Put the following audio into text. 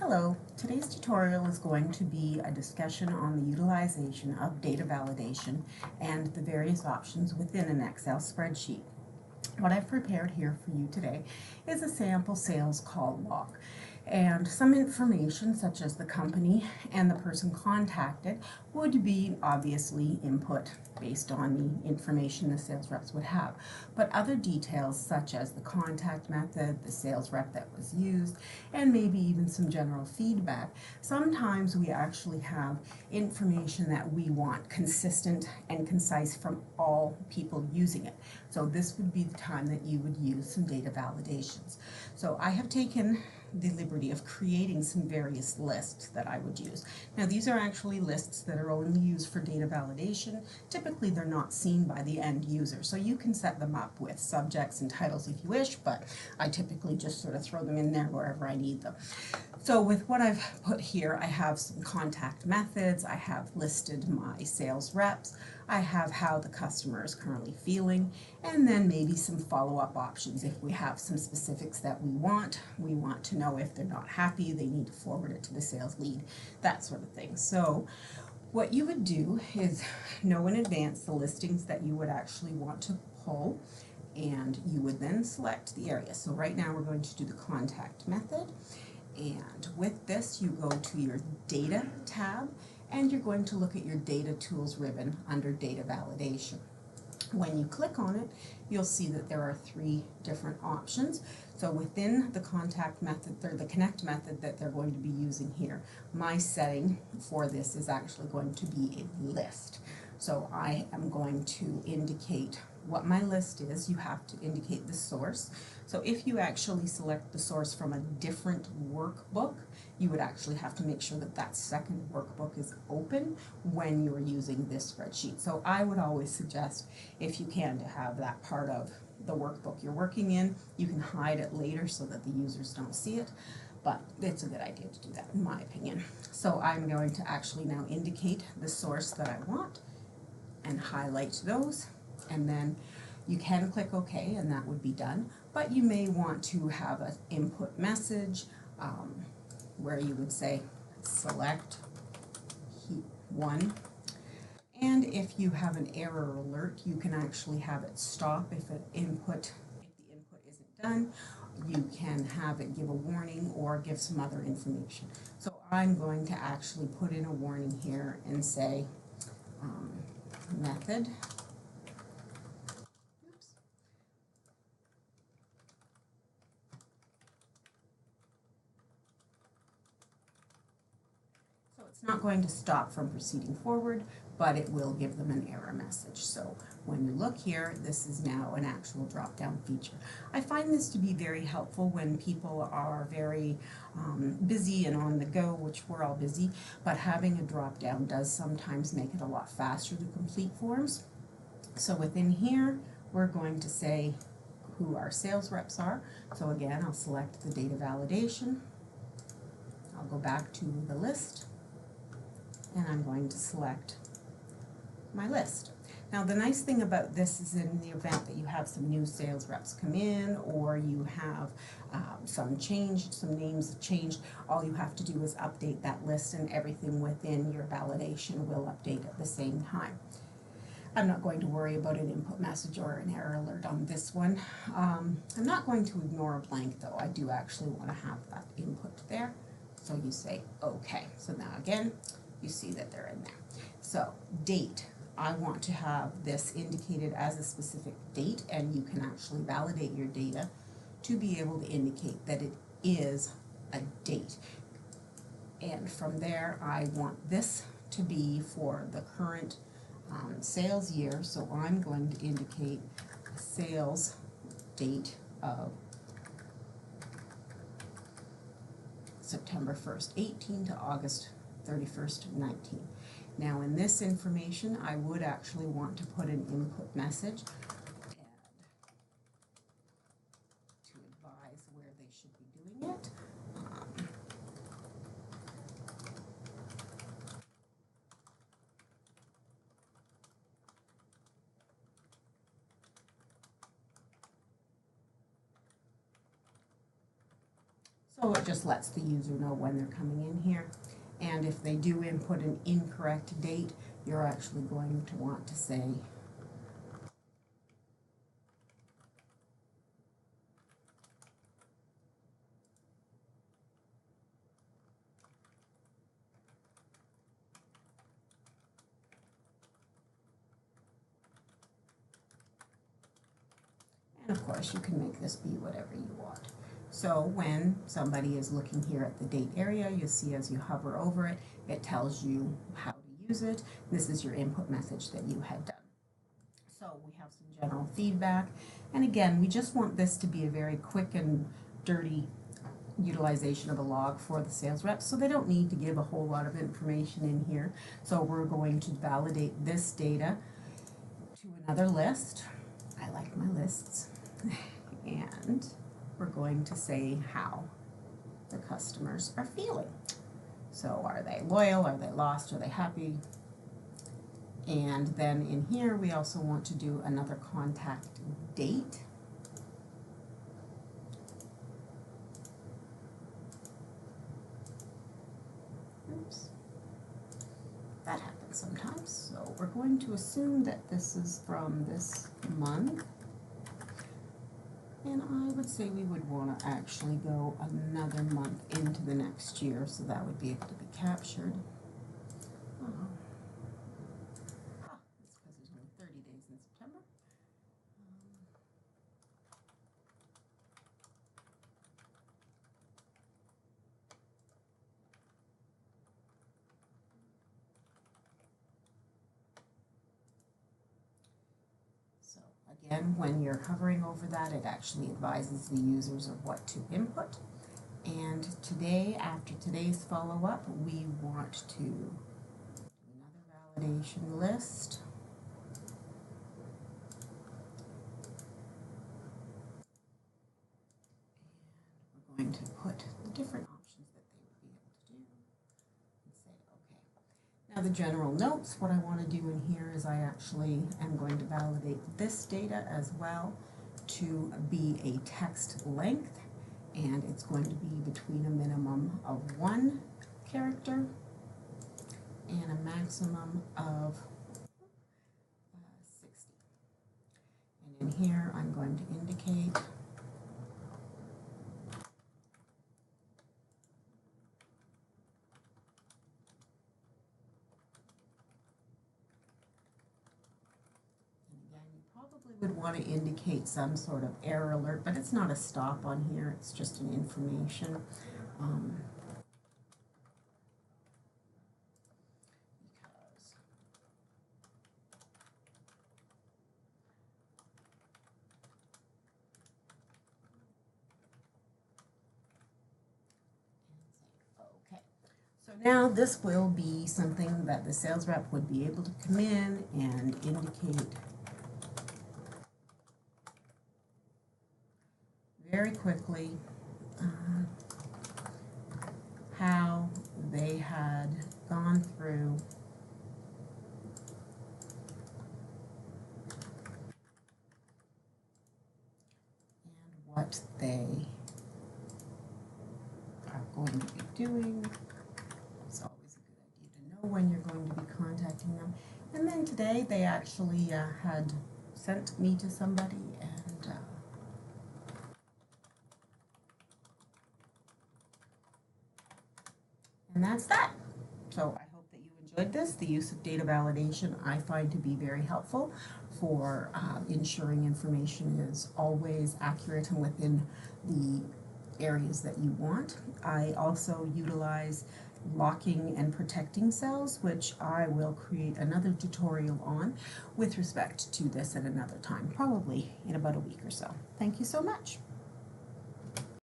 Hello, today's tutorial is going to be a discussion on the utilization of data validation and the various options within an Excel spreadsheet. What I've prepared here for you today is a sample sales call log and some information such as the company and the person contacted would be obviously input based on the information the sales reps would have. But other details such as the contact method, the sales rep that was used, and maybe even some general feedback, sometimes we actually have information that we want consistent and concise from all people using it. So this would be the time that you would use some data validations. So I have taken the liberty of creating some various lists that I would use. Now these are actually lists that are only used for data validation. Typically they're not seen by the end user, so you can set them up with subjects and titles if you wish, but I typically just sort of throw them in there wherever I need them. So with what I've put here, I have some contact methods, I have listed my sales reps, I have how the customer is currently feeling, and then maybe some follow-up options if we have some specifics that we want to know if they're not happy, they need to forward it to the sales lead, that sort of thing. So what you would do is know in advance the listings that you would actually want to pull, and you would then select the area. So right now we're going to do the contact method, and with this you go to your data tab and you're going to look at your data tools ribbon under data validation. When you click on it, you'll see that there are three different options. So within the contact method, or the connect method that they're going to be using here, my setting for this is actually going to be a list. So I am going to indicate what my list is. You have to indicate the source. So if you actually select the source from a different workbook, you would actually have to make sure that that second workbook is open when you're using this spreadsheet. So I would always suggest, if you can, to have that part of the workbook you're working in. You can hide it later so that the users don't see it, but it's a good idea to do that in my opinion. So I'm going to actually now indicate the source that I want and highlight those, and then you can click OK and that would be done, but you may want to have an input message where you would say select one, and if you have an error alert you can actually have it stop if the input isn't done. You can have it give a warning or give some other information. So I'm going to actually put in a warning here and say method. Oops. So it's not going to stop from proceeding forward, but it will give them an error message. So when you look here, this is now an actual drop-down feature. I find this to be very helpful when people are very busy and on the go, which we're all busy, but having a drop-down does sometimes make it a lot faster to complete forms. So within here, we're going to say who our sales reps are. So again, I'll select the data validation. I'll go back to the list, and I'm going to select my list. Now the nice thing about this is in the event that you have some new sales reps come in, or you have some names changed, all you have to do is update that list and everything within your validation will update at the same time. I'm not going to worry about an input message or an error alert on this one. I'm not going to ignore a blank though. I do actually want to have that input there. So you say OK. So now again, you see that they're in there. So date. I want to have this indicated as a specific date, and you can actually validate your data to be able to indicate that it is a date. And from there, I want this to be for the current sales year, so I'm going to indicate a sales date of September 1st, 18 to August 31st, 19. Now in this information, I would actually want to put an input message and to advise where they should be doing it. So it just lets the user know when they're coming in here. And if they do input an incorrect date, you're actually going to want to say and of course you can make this be whatever you want. So when somebody is looking here at the date area, you see as you hover over it, it tells you how to use it. This is your input message that you had done. So we have some general feedback. And again, we just want this to be a very quick and dirty utilization of a log for the sales reps, so they don't need to give a whole lot of information in here. So we're going to validate this data to another list. I like my lists. And we're going to say how the customers are feeling. So are they loyal? Are they lost? Are they happy? And then in here we also want to do another contact date. Oops. That happens sometimes. So we're going to assume that this is from this month. And I would say we would want to actually go another month into the next year, so that would be able to be captured. That's because there's only 30 days in September. So again, when you're hovering over that, it actually advises the users of what to input. And today, after today's follow-up, we want to do another validation list. And we're going to put the different options that they would be able to do and say, okay. Now the general notes, what I want to do in here is I actually am going to validate this data as well to be a text length, and it's going to be between a minimum of 1 character and a maximum of 60. And in here I'm going to indicate would want to indicate some sort of error alert, but it's not a stop on here, it's just an information. Okay, so now this will be something that the sales rep would be able to come in and indicate very quickly how they had gone through and what they are going to be doing. It's always a good idea to know when you're going to be contacting them. And then today they actually had sent me to somebody, and that's that. So I hope that you enjoyed this. The use of data validation I find to be very helpful for ensuring information is always accurate and within the areas that you want. I also utilize locking and protecting cells, which I will create another tutorial on with respect to this at another time, probably in about a week or so. Thank you so much.